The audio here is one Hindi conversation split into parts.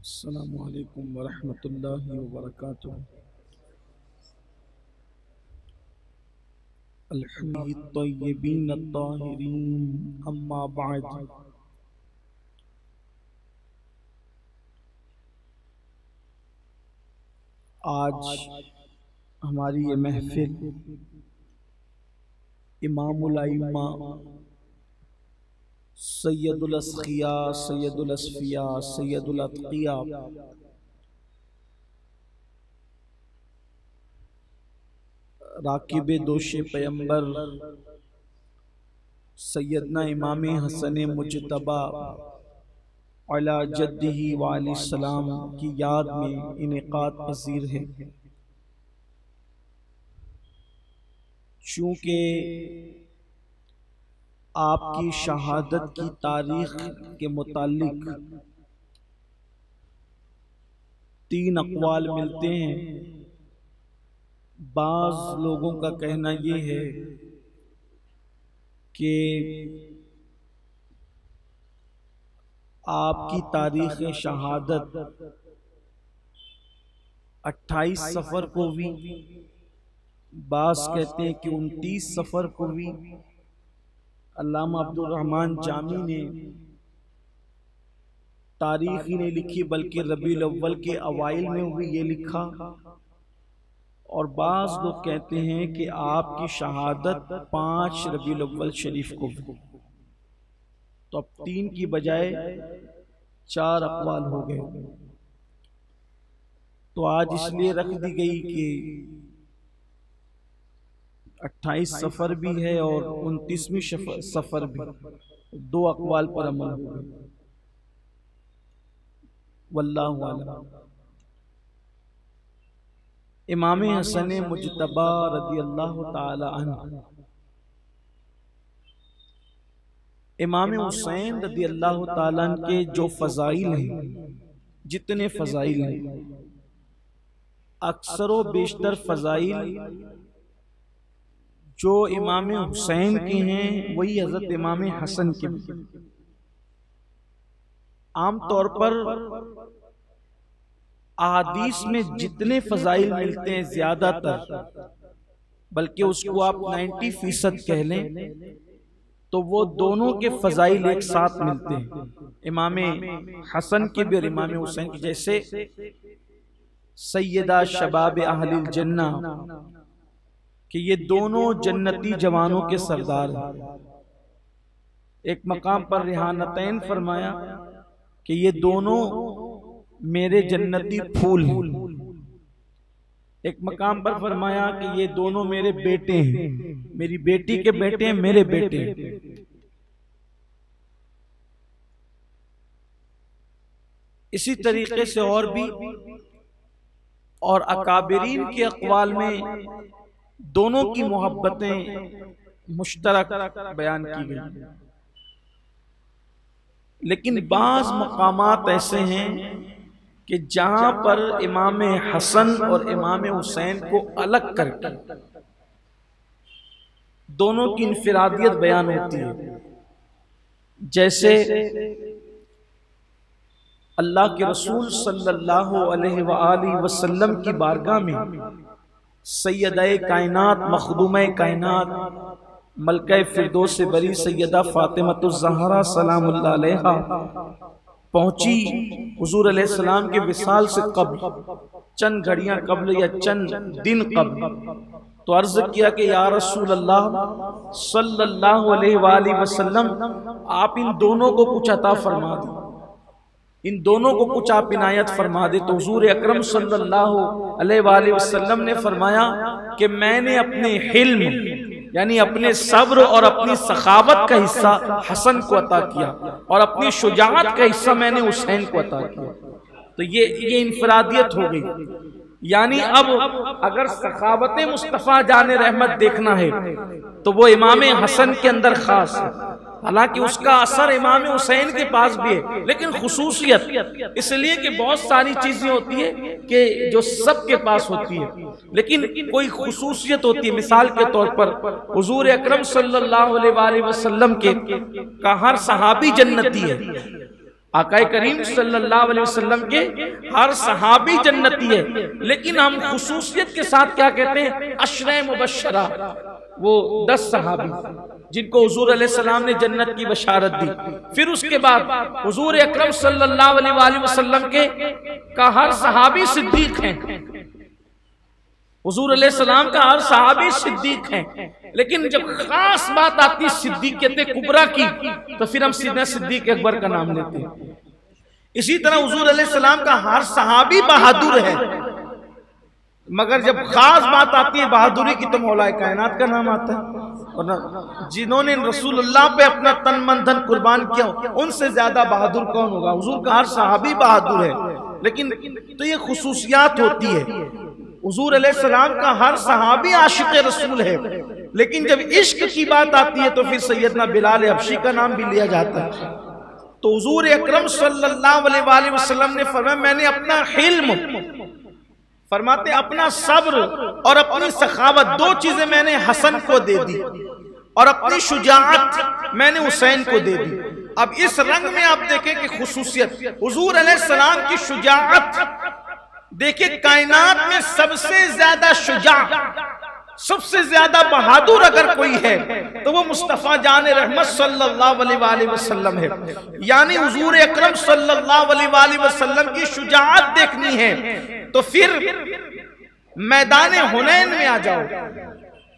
अस्सलामु अलैकुम वरहमतुल्लाहि वबरकातुहू। अल्हम्दुलिल्लाहि तय्यबीन अत्ताहिरीन, अम्मा बाद। आज हमारी ये महफिल इमामुल अइम्मा सैयदुल अस्खिया सैयदुल अस्फिया सैयदुल अत्किया राकिब दोशे पैगंबर सैयदना इमाम हसन मुजतबा अला जद्दिही व अलैहिस्सलाम की याद में इनेकाद पजीर है। चूँकि आपकी शहादत की तारीख के मुतालिक तीन अक़वाल मिलते हैं। बाज़ लोगों का कहना ये है कि आपकी तारीख़ शहादत 28 सफ़र को हुई, बाज़ कहते हैं कि 29 सफ़र को हुई। अल्लामा अब्दुल रहमान जामी ने तारीख़ ही नहीं लिखी बल्कि रबीउल अव्वल के अवाइल में हुई ये लिखा। और बाज़ लोग कहते हैं कि आपकी शहादत 5 रबीउल अव्वल शरीफ को हुई। तो अब 3 की बजाय 4 अक़वाल हो गए। तो आज इसलिए रख दी गई कि 28 सफ़र भी है और 29वीं सफ़र भी, 2 अक़वाल पर अमल हो गए। वल्लाहु आलम। इमाम हसन मुजतबा रज़ियल्लाहु ताला अन्हु, इमाम हुसैन रज़ियल्लाहु ताला अन्हु के जो फ़ज़ाइल हैं, जितने फ़ज़ाइल हैं, अक्सर व बेशतर फ़ज़ाइल जो इमाम हुसैन के हैं वही हज़रत इमाम हसन के भी। आम तौर पर अहादीस में जितने फ़ज़ाइल मिलते हैं ज़्यादातर, बल्कि उसको आप 90% कह लें, तो वो दोनों के फ़ज़ाइल एक साथ मिलते हैं, इमाम हसन के भी और इमाम हुसैन के। जैसे सैयदा शबाब अहलिल जन्ना, कि ये दोनों जन्नती जवानों के सरदार हैं। एक मकाम पर रिहानतैन फरमाया कि ये दोनों मेरे जन्नती फूल हैं। एक मकाम पर फरमाया कि ये दोनों मेरे बेटे हैं, मेरी बेटी के बेटे हैं, मेरे बेटे हैं। इसी तरीके से और भी, और अकाबिरीन के अक़वाल में दोनों की मोहब्बतें मुश्तरक बयान की गई। लेकिन बाज़ मकामात ऐसे हैं कि जहां पर इमाम हसन और इमाम हुसैन को अलग करके दोनों की इनफिरादियत बयान होती है। जैसे अल्लाह के रसूल सल्लल्लाहु अलैहि वसल्लम की बारगाह में सैयदा कायनात, मखदूम कायनात, मलका फिरदौस से बरी सैयदा फातिमतुज़ ज़हरा सलामुल्लाह अलैहा पहुंची। हुजूर अलैहिस्सलाम के विसाल से कब्ल, चंद घड़ियां कब्ल या चंद दिन कब्ल, तो अर्ज किया कि या रसूल अल्लाह सल्लल्लाहु अलैहि वसल्लम, आप इन दोनों को कुछ अता फरमा दे, इन दोनों को कुछ आप इनायत फरमा दे। तो हुजूर अकरम सल्लल्लाहु अलैहि वसल्लम ने फरमाया कि मैंने अपने हिल्म यानी अपने सब्र और अपनी सखावत का हिस्सा हसन को अता किया और अपनी शुजाअत का हिस्सा मैंने हुसैन को अता किया। तो ये इनफरादियत हो गई। यानी अब अगर सखावत मुस्तफ़ा जाने रहमत देखना है तो वो इमाम हसन के अंदर खास है। हालांकि उसका असर इमाम हुसैन के पास भी है, लेकिन खुसूसियत इसलिए कि बहुत सारी चीजें होती है कि जो सबके पास होती है, लेकिन कोई खुसूसियत होती है। मिसाल के तौर पर हुजूर अकरम सल्लल्लाहु अलैहि वसल्लम के का हर सहाबी जन्नती है, आकाए करीम सल्लल्लाहु अलैहि वसल्लम के हर सहाबी जन्नती है, लेकिन हम खुसूसियत के साथ क्या कहते हैं, अशरे मुबश्शरा, वो 10 सहाबी जिनको हुजूर अलैहिस्सलाम ने जन्नत की बशारत दी। फिर उसके बाद हुजूर अकरम सल्लल्लाहु अलैहि वसल्लम के का हर सहाबी सिद्दीक हैं, हुजूर अलैहिस्सलाम का हर सहाबी सिद्दीक हैं। लेकिन जब खास बात आती है सिद्दीक़त कुबरा की, तो फिर हम सीधा सिद्दीक अकबर का नाम लेते हैं। इसी तरह हुजूर अलैहिस्सलाम का हर सहाबी बहादुर है, मगर जब खास बात आती है बहादुरी की, तो मौलाए कायनात का नाम आता है। और जिन्होंने रसूलुल्लाह पे अपना तन मन धन कुर्बान किया, उनसे ज्यादा बहादुर कौन होगा। हुजूर का हर सहाबी बहादुर है, लेकिन तो ये खुसूसियात होती है। हुजूर अलैहिस्सलाम का हर सहाबी आशिक़ रसूल है, लेकिन जब इश्क की बात आती है तो फिर सैयदना बिलाल हबशी का नाम भी लिया जाता है। तो हुजूर अकरम सल्लल्लाहु अलैहि वसल्लम ने फरमाया, मैंने अपना हिल्म, फरमाते अपना सब्र और अपनी सखावत, 2 चीजें मैंने हसन को दे दी, और अपनी शुजाअत मैंने हुसैन को दे दी। अब इस रंग में आप देखें कि खुसूसियत हुजूर अलैहिस्सलाम की शुजाअत देखिए, कायनात में सबसे ज्यादा शुजा, सबसे ज्यादा बहादुर अगर कोई है तो वो मुस्तफा जान रहमत सल्लल्लाहु अलैहि वसल्लम है। यानी हुजूर अकरम सल्लल्लाहु अलैहि वसल्लम की शुजाअत देखनी है तो फिर मैदान हुनैन में आ जाओ,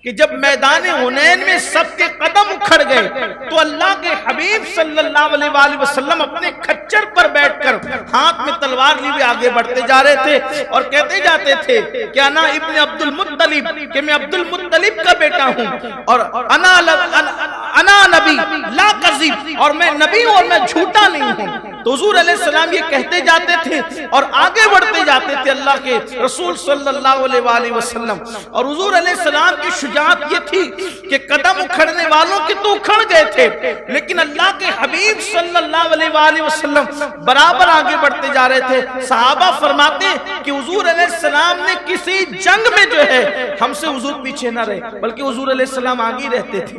कि जब मैदान हुनैन में सबके कदम उखड़ गए तो अल्लाह के हबीब सल्लल्लाहु अलैहि वसल्लम अपने खच्चर पर बैठकर हाथ में तलवार लिए आगे बढ़ते जा रहे थे और कहते जाते थे कि अना इब्न अब्दुल मुत्तलिब, कि मैं अब्दुल मुत्तलिब का बेटा हूँ, और अना नबी ला कज़िब, और मैं नबी हूँ और मैं झूठा नहीं हूँ। तो हुजूर अलैहिस्सलाम ये कहते जाते थे और आगे बढ़ते जाते थे अल्लाह के रसूल सल्लल्लाहु अलैहि वसल्लम। और हुजूर अलैहिस्सलाम की शुजाअत ये थी कि कदम उखड़ने वालों के तो उखड़ गए थे, लेकिन अल्लाह के हबीब सल्लल्लाहु अलैहि वसल्लम बराबर आगे बढ़ते जा रहे थे। सहाबा फरमाते कि हुजूर अलैहिस्सलाम ने किसी जंग में जो है हमसे हुजूर पीछे न रहे, बल्कि हुजूर अलैहिस्सलाम आगे रहते थे।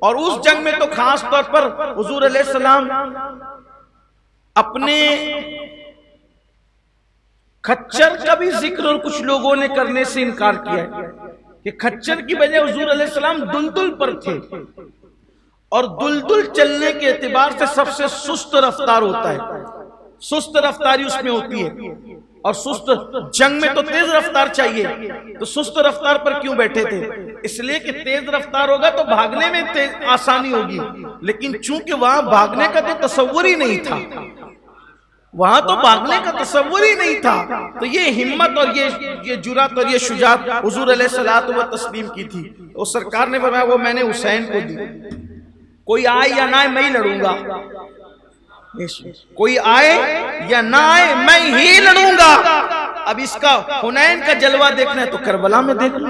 और उस जंग में तो खास तौर पर हुजूर अलैहिस्सलाम अपने खच्चर का भी जिक्र और कुछ लोगों ने करने से इनकार किया है कि खच्चर की वजह हुजूर अलैहिस्सलाम दुलदुल पर थे, और दुलदुल चलने के एतबार से सबसे सुस्त रफ्तार होता है, सुस्त रफ्तारी उसमें होती है। और सुस्त जंग में तो तेज रफ्तार चाहिए, तो सुस्त रफ्तार पर क्यों बैठे थे? इसलिए कि तेज रफ्तार होगा तो भागने में आसानी होगी, लेकिन चूंकि वहां भागने का तो तसव्वुर ही नहीं था, वहां तो भागने का तसव्वुर ही नहीं था, तो ये हिम्मत और ये जुरात और ये शुजात हुजूर अलैहिस्सलातु व तस्लीम की थी। और सरकार ने फरमाया वो मैंने हुसैन को दी, कोई आए या ना आए मैं ही लड़ूंगा, कोई आए या ना आए मैं ही लड़ूंगा। अब इसका हुनैन का जलवा देखना है तो करबला में देख लो,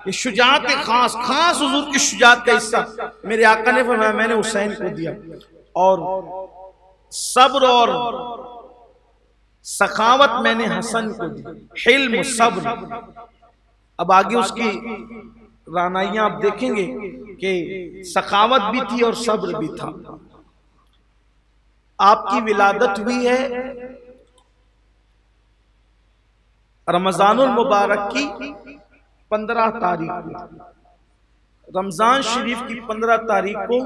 ये शुजात खास खास हुजूर की शुजात का हिस्सा मेरे आका ने फरमाया मैंने हुसैन को दिया। और सब्र और सखावत मैंने हसन को दी, हिल्म सब्र। अब आगे उसकी रानाइयां आप देखेंगे कि सखावत भी थी और सब्र भी था। आपकी विलादत हुई है रमजानुल मुबारक की 15 तारीख को, रमजान शरीफ की 15 तारीख को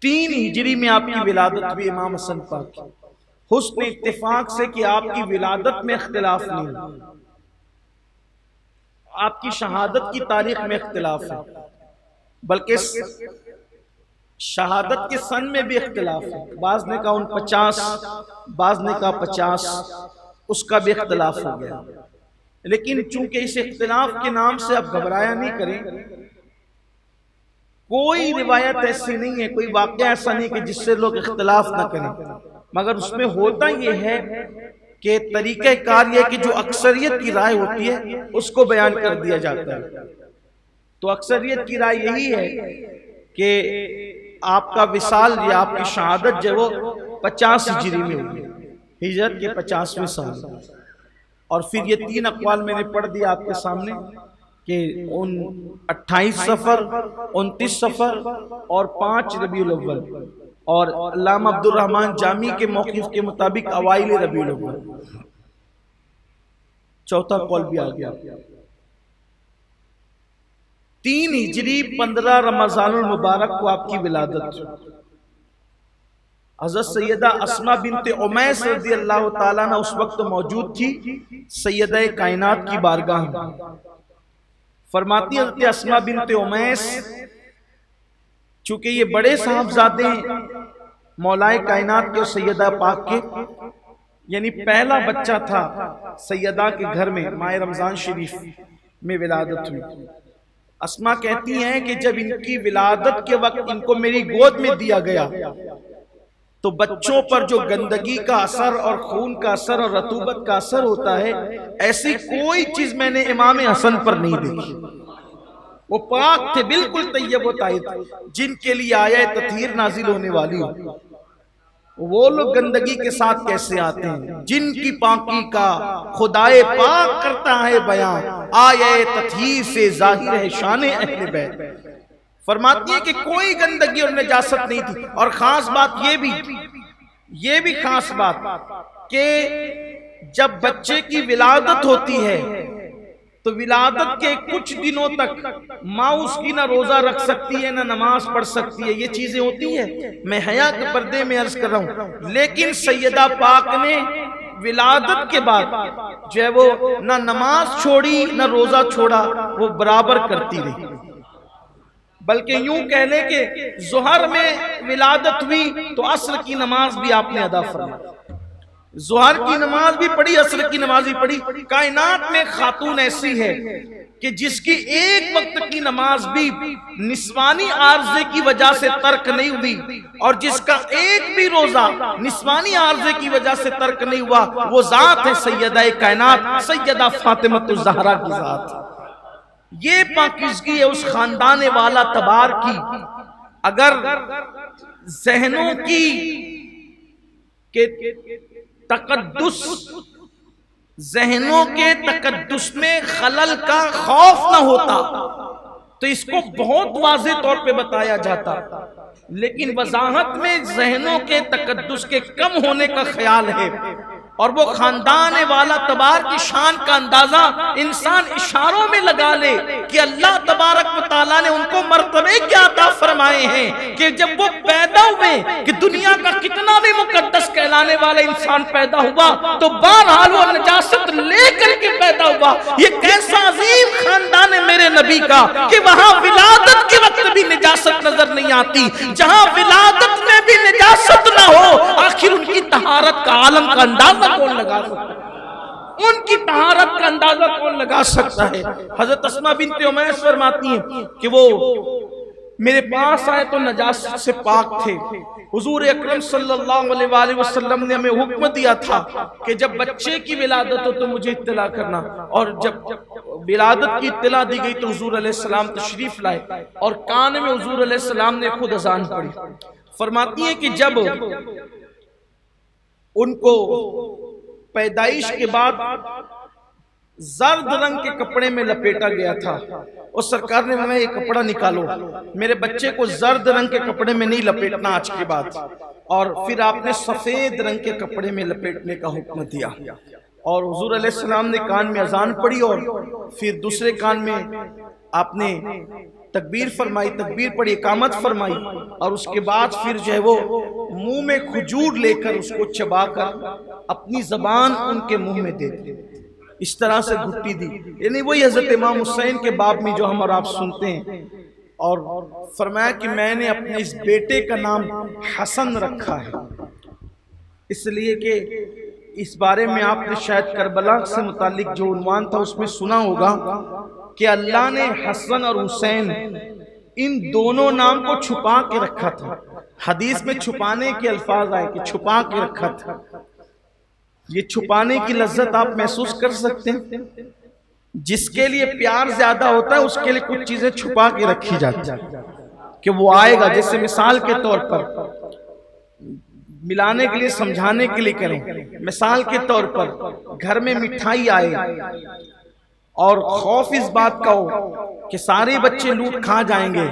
3 हिजरी में आपकी विलादत हुई इमाम हसन पाक की। हुस्न इत्तेफाक से कि आपकी विलादत में इख्तिलाफ नहीं, आपकी शहादत की तारीख में इख्तिलाफ है, बल्कि शहादत के सन में भी इख्तिलाफ है। बाज ने कहा 49, बाज ने कहा 50, उसका भी इख्तिलाफ हो गया। लेकिन चूंकि इस इख्तिलाफ के नाम से आप घबराया नहीं करें, कोई रिवायत ऐसी नहीं है, कोई वाक़या ऐसा नहीं कि जिससे लोग इख्तिलाफ ना करें, मगर उसमें होता यह है कि तरीक़े कार ये कि जो अक्सरियत की राय होती है उसको बयान कर दिया जाता है। तो अक्सरियत की राय यही है कि आपका विसाल या आपकी शहादत जो वो 50 हिजरी में हुई, हिजरत के 50वें साल। और फिर ये 3 अक़वाल मैंने पढ़ दिया आपके सामने कि 28 सफ़र, 29 सफ़र और 5 रबीउल अव्वल, और अल्लामा अब्दुल रहमान जामी के मौक़िफ़ के मुताबिक अवाइल रबीउल अव्वल, चौथा कौल भी आ गया। 3 हिजरी 15 रमज़ानुल मुबारक को आपकी विलादत। हज़रत सैयदा अस्मा बिनते उमैस रज़ियल्लाहु ताला अन्हा उस वक्त मौजूद थी सैयदा कायनात की बारगाह में। फरमाती हज़रत अस्मा बिनते उमैस, चूंकि ये बड़े साहबजादे हैं मौलाए कायनात के और सैयदा पाक के, यानी पहला बच्चा था सैयदा के घर में, माह रमजान शरीफ में विलादत हुई। अस्मा कहती हैं कि जब इनकी विलादत के वक्त इनको मेरी गोद में दिया गया तो बच्चों पर जो गंदगी का असर और खून का असर और रतूबत का असर होता है, ऐसी कोई चीज मैंने इमाम हसन पर नहीं देखी। वो पाक थे, बिल्कुल तैयब व ताहिर, जिनके लिए आया ततहीर नाजिल होने वाली हो। वो लोग गंदगी के साथ कैसे आते हैं जिनकी पाकी का खुदाए पाक करता है बयां, आया ततहीर से जाहिर है शान अहले बैत। फरमाती है कि कोई गंदगी और नजासत नहीं थी। और खास बात ये भी खास बात कि जब बच्चे की विलादत होती है तो विलादत के कुछ दिनों तक माँ उसकी ना रोजा रख सकती है ना नमाज पढ़ सकती है, ये चीजें होती है। मैं हया के पर्दे में अर्ज कर रहा हूँ, लेकिन सैयदा पाक ने विलादत के बाद जो है वो ना नमाज छोड़ी ना रोजा छोड़ा, वो बराबर करती रही। बल्कि यूं कह लें कि ज़ोहर में विलादत हुई तो असर की नमाज भी आपने अदा फरमाई, ज़ोहर की नमाज भी पढ़ी, असर की नमाज भी पढ़ी। कायनात में खातून ऐसी है कि जिसकी एक वक्त की नमाज भी निस्वानी आर्जे की वजह से तर्क नहीं हुई, और जिसका एक भी रोजा निस्वानी आर्जे की वजह से तर्क नहीं हुआ, वो जात है सैयदा कायनात सैयदा फातिमतुज़ ज़हरा की जात। ये पाकिज़गी है उस खानदान वाला तबार की। अगर जहनों की के तकद्दुस, जहनों के तकद्दुस में खलल का खौफ न होता तो इसको बहुत वाज़े तौर पे बताया जाता, लेकिन वजाहत में जहनों के तकद्दुस के कम होने का ख्याल है। और वो खानदान वाला तबार की शान का अंदाजा इंसान इशारों में लगा ले कि अल्लाह तबारक व तआला ने उनको मर्तबे क्या अता फरमाए हैं कि जब वो पैदा हुए कि दुनिया का कितना भी मुकद्दस कहलाने वाला इंसान पैदा हुआ तो बहरहाल वो नजासत लेकर के पैदा हुआ। ये कैसा अजीम खानदान है मेरे नबी का कि वहां विलादत के वक्त भी निजासत नजर नहीं आती, जहां विलादत में भी निजासत ना हो, आखिर उनकी तहारत का आलम का अंदाजा कौन लगा सकता है? उनकी तहारत का अंदाजा कौन लगा सकता है? हजरत अस्मा बिनते उमैस फरमाती हैं कि वो मेरे पास आए तो नजासत से पाक थे। हुजूर अकरम सल्लल्लाहु अलैहि वसल्लम ने हमें हुक्म दिया था कि जब बच्चे की विलादत हो तो मुझे इत्तला करना, और जब विलादत की इत्तला दी गई तो हुजूर अलैहिस्सलाम तशरीफ लाए और कान में हुजूर अलैहिस्सलाम ने खुद अजान पढ़ी। फरमाती है कि जब उनको पैदाइश के बाद जर्द रंग के कपड़े में लपेटा गया था, और सरकार ने हमें ये कपड़ा निकालो, मेरे बच्चे को जर्द रंग के कपड़े में नहीं लपेटना आज के बाद, और फिर आपने सफेद रंग के कपड़े में लपेटने का हुक्म दिया। और हुजूर अलैहिस्सलाम ने कान में अजान पढ़ी और फिर दूसरे कान में आपने तकबीर फरमाई, तकबीर पढ़ी, इकामत फरमाई, और उसके बाद फिर जो है वो मुंह में खजूर लेकर उसको चबाकर अपनी जबान उनके मुंह में दे दी, इस तरह से घुट्टी दी। यानी वही हजरत इमाम हुसैन के बाब में जो हम और आप सुनते हैं। और फरमाया कि मैंने अपने इस बेटे का नाम हसन रखा है, इसलिए कि इस बारे में आपने शायद करबला से मुतालिक जो उन्वान था उसमें सुना होगा कि अल्लाह ने हसन और हुसैन इन दोनों नाम को छुपा के रखा था। हदीस में छुपाने के अल्फाज आए कि छुपा के रखा था। ये छुपाने की लज्जत आप महसूस कर सकते हैं। जिसके लिए प्यार ज्यादा होता है उसके लिए कुछ चीजें छुपा के रखी जाती है कि वो आएगा। जैसे मिसाल के तौर पर मिलाने के लिए, समझाने के लिए करें, मिसाल के तौर पर घर में मिठाई आए और खौफ इस बात का हो कि सारे बच्चे लूट खा जाएंगे,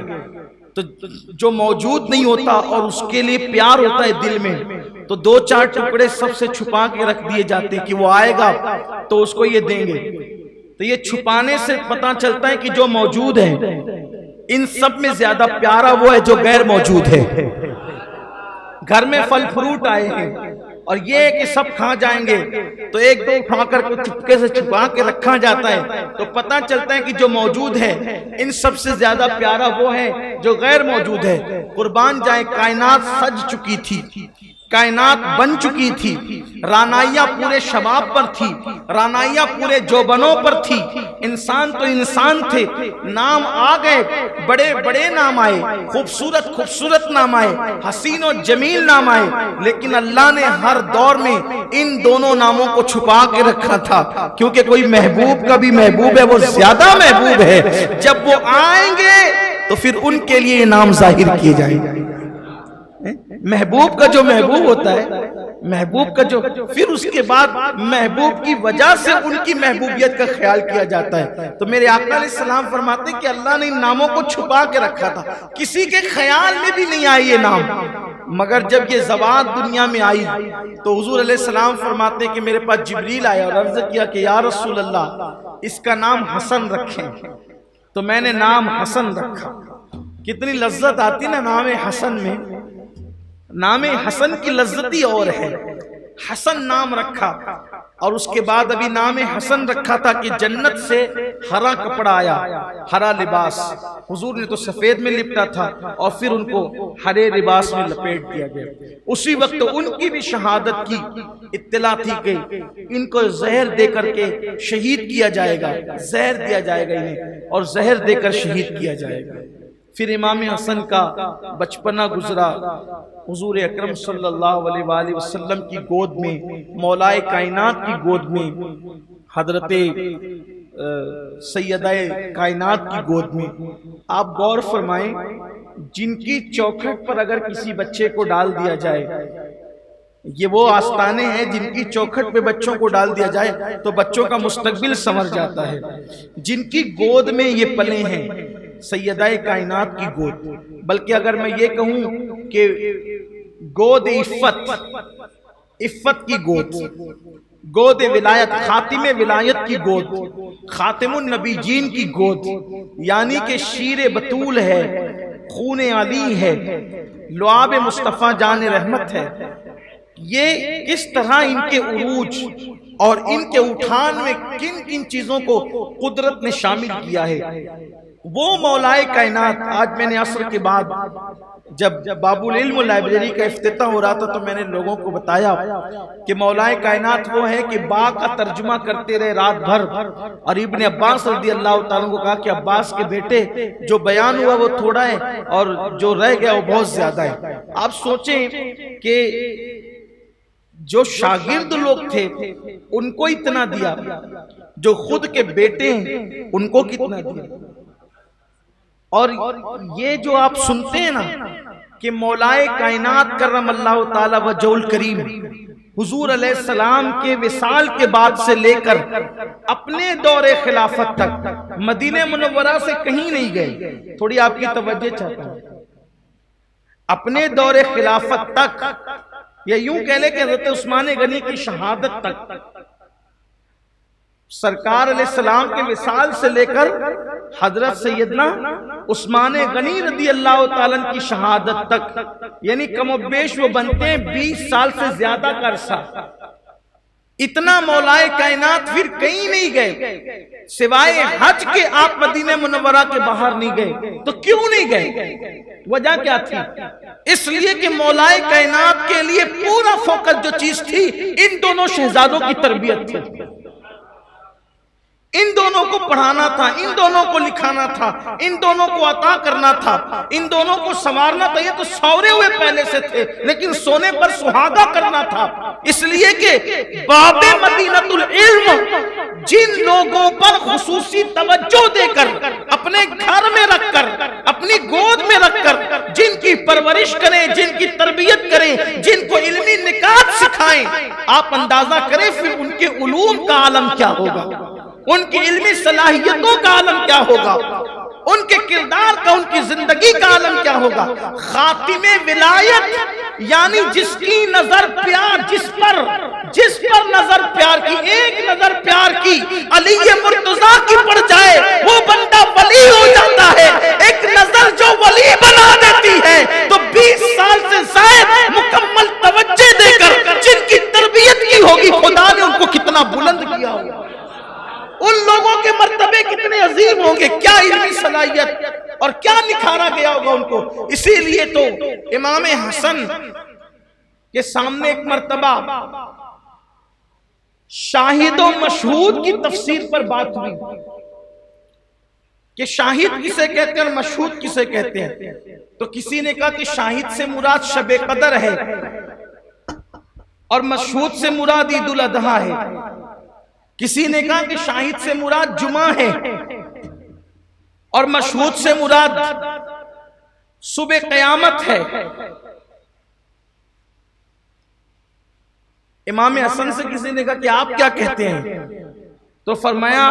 तो जो मौजूद नहीं होता और उसके लिए प्यार होता है दिल में, तो दो चार टुकड़े सबसे छुपा के रख दिए जाते हैं कि वो आएगा तो उसको ये देंगे। तो ये छुपाने से पता चलता है कि जो मौजूद है इन सब में ज्यादा प्यारा वो है जो गैर मौजूद है। घर में फल फ्रूट आए हैं और ये है कि सब खा जाएंगे, तो एक दो खा कर चुपके से छुपा के रखा जाता है, तो पता चलता है कि जो मौजूद है इन सबसे ज्यादा प्यारा वो है जो गैर मौजूद है। कुर्बान जाए कायनात सज चुकी थी, कायनात बन चुकी थी, रानाइया पूरे शबाब पर थी, रानाइया पूरे जोबनों पर थी, इंसान तो इंसान थे, नाम आ गए, बड़े बड़े नाम आए, खूबसूरत खूबसूरत नाम आए, हसीन और जमील नाम आए, लेकिन अल्लाह ने हर दौर में इन दोनों नामों को छुपा के रखा था, क्योंकि कोई महबूब का भी महबूब है, वो ज्यादा महबूब है। जब वो आएंगे तो फिर उनके लिए नाम जाहिर किए जाएंगे। महबूब का जो महबूब होता है, महबूब का जो, फिर उसके बाद महबूब की वजह से उनकी महबूबियत का ख्याल किया जाता है। तो मेरे आका अलैहिस्सलाम फरमाते कि अल्लाह ने इन नामों को छुपा के रखा था, किसी के ख्याल में भी नहीं आए ये नाम। मगर जब ये ज़बात दुनिया में आई तो हुजूर अलैहिस्सलाम फरमाते कि मेरे पास जिब्रील आया और अर्ज किया कि या रसूल अल्लाह, इसका नाम हसन रखें। तो मैंने नाम हसन रखा। कितनी लज्जत आती ना नाम हसन में, नाम हसन की लज्जती और है। हसन नाम रखा और उसके बाद अभी नाम हसन रखा था कि जन्नत से हरा कपड़ा आया, हरा लिबास। हुजूर ने तो सफेद में लिपटा था और फिर उनको हरे लिबास में लपेट दिया गया। उसी वक्त तो उनकी भी शहादत की इत्तला थी कि इनको जहर दे करके शहीद किया जाएगा, जहर दिया जाएगा इन्हें और जहर देकर शहीद किया जाएगा। फिर इमाम हसन का बचपना गुजरा हुजूर अकरम सल्लल्लाहु अलैहि वसल्लम की गोद में, मौलाए कायनात की गोद में, हजरत सैयदाए कायनात की गोद में। आप गौर फरमाएं, जिनकी चौखट पर अगर किसी बच्चे को डाल दिया जाए, ये वो आस्ताने हैं जिनकी चौखट पे बच्चों को डाल दिया जाए तो बच्चों का मुस्तकबिल संवर जाता है। जिनकी गोद में ये पले हैं, सैयदाए कायनात की गोद, बल्कि अगर मैं ये कहूं कि गोद इफ़्फ़त, इफ़्फ़त की गोद, गोद विलायत, खातिमे विलायत की गोद, खातिमुन नबीजीन की गोद, यानी कि शीर बतूल है, खून अली है, लुआब मुस्तफ़ा जान रहमत है। ये किस तरह इनके उरूज और इनके उठान में किन किन चीजों को कुदरत ने शामिल किया है। वो मौलाए कायनात, आज मैंने असर के बाद जब बाबुल इल्म लाइब्रेरी का इफ्तिताह हो रहा था तो मैंने लोगों को बताया कि मौलाए कायनात वो है कि बा का तर्जुमा करते रहे रात भर, और इब्ने अब्बास रज़ी अल्लाह ताला को कहा कि अब्बास के बेटे जो बयान हुआ वो थोड़ा है और जो रह गया वो बहुत ज्यादा है। आप सोचें कि जो शागिर्द लोग थे उनको इतना दिया, जो खुद के बेटे हैं उनको कितना दिया। और ये जो आप सुनते हैं ना कि मौलाए कायनात करमल्लाहु ताला वजहुल करीम हुजूर अलैहिस्सलाम के विसाल के बाद से लेकर अपने दौरे खिलाफत तक मदीने मुनव्वरा से कहीं नहीं गए। थोड़ी आपकी तवज्जो चाहता हूं, अपने दौरे खिलाफत तक, या यूं कह ले कि हज़रत उस्मान गनी की शहादत तक, सरकार अलैहिस्सलाम के विसाल से लेकर हजरत सैयदना उस्मान गनी रज़ी अल्लाह ताला की शहादत तक, यानी कमोबेश वो बनते हैं 20 साल से ज्यादा का अरसा। इतना मौलाए कायनात फिर कहीं नहीं गए सिवाय हज के। आप मदीने मुनव्वरा के बाहर नहीं गए, तो क्यों नहीं गए? वजह क्या थी? इसलिए कि मौलाए कायनात के लिए पूरा फोकस जो चीज थी इन दोनों शहजादों की तरबियत थी। इन दोनों को पढ़ाना था, इन दोनों को लिखाना था, इन दोनों को अता करना था, इन दोनों को संवारना था। ये तो सौरे हुए पहले से थे, लेकिन सोने पर सुहागा करना था। इसलिए कि बाबे मदीनतुल इल्म जिन लोगों पर खुसूसी तवज्जो देकर, अपने घर में रखकर, अपनी गोद में रखकर जिनकी परवरिश करें, जिनकी तरबियत करें, जिनको इल्मी निकात सिखाएं, आप अंदाजा करें फिर उनके उलूम का आलम क्या होगा, उनकी इल्मी सलाहियतों का आलम क्या होगा। उनके किरदार का, उनकी जिंदगी का आलम क्या होगा। खातिमे विलायत यानी जिसकी नजर प्यार, जिस पर नजर प्यार की, एक नजर प्यार की अली मुर्तजा की पड़ जाए वो बंदा वली हो जाता है। एक नजर जो वली बना देती है तो 20 साल से शायद मुकम्मल तवज्जो देकर जिनकी तरबियत की होगी खुदा ने उनको कितना बुलंद किया होगा, उन लोगों के मर्तबे कितने अजीम होंगे, क्या इल्मी सलाहियत और क्या निखारा गया होगा उनको। इसीलिए तो इमाम हसन के सामने एक मर्तबा शाहिद और मशहूद की तफसीर पर बात हुई कि शाहिद किसे कहते हैं और मशहूद किसे कहते हैं। तो किसी ने कहा कि शाहिद से मुराद शबे कदर है और मशहूद से मुराद ईदुल अदहा है। किसी ने कहा कि शाहिद से मुराद जुमा है और मशहूद से मुराद सुबह क़यामत है। इमाम हसन से किसी ने कहा कि आप क्या कहते हैं, तो फरमाया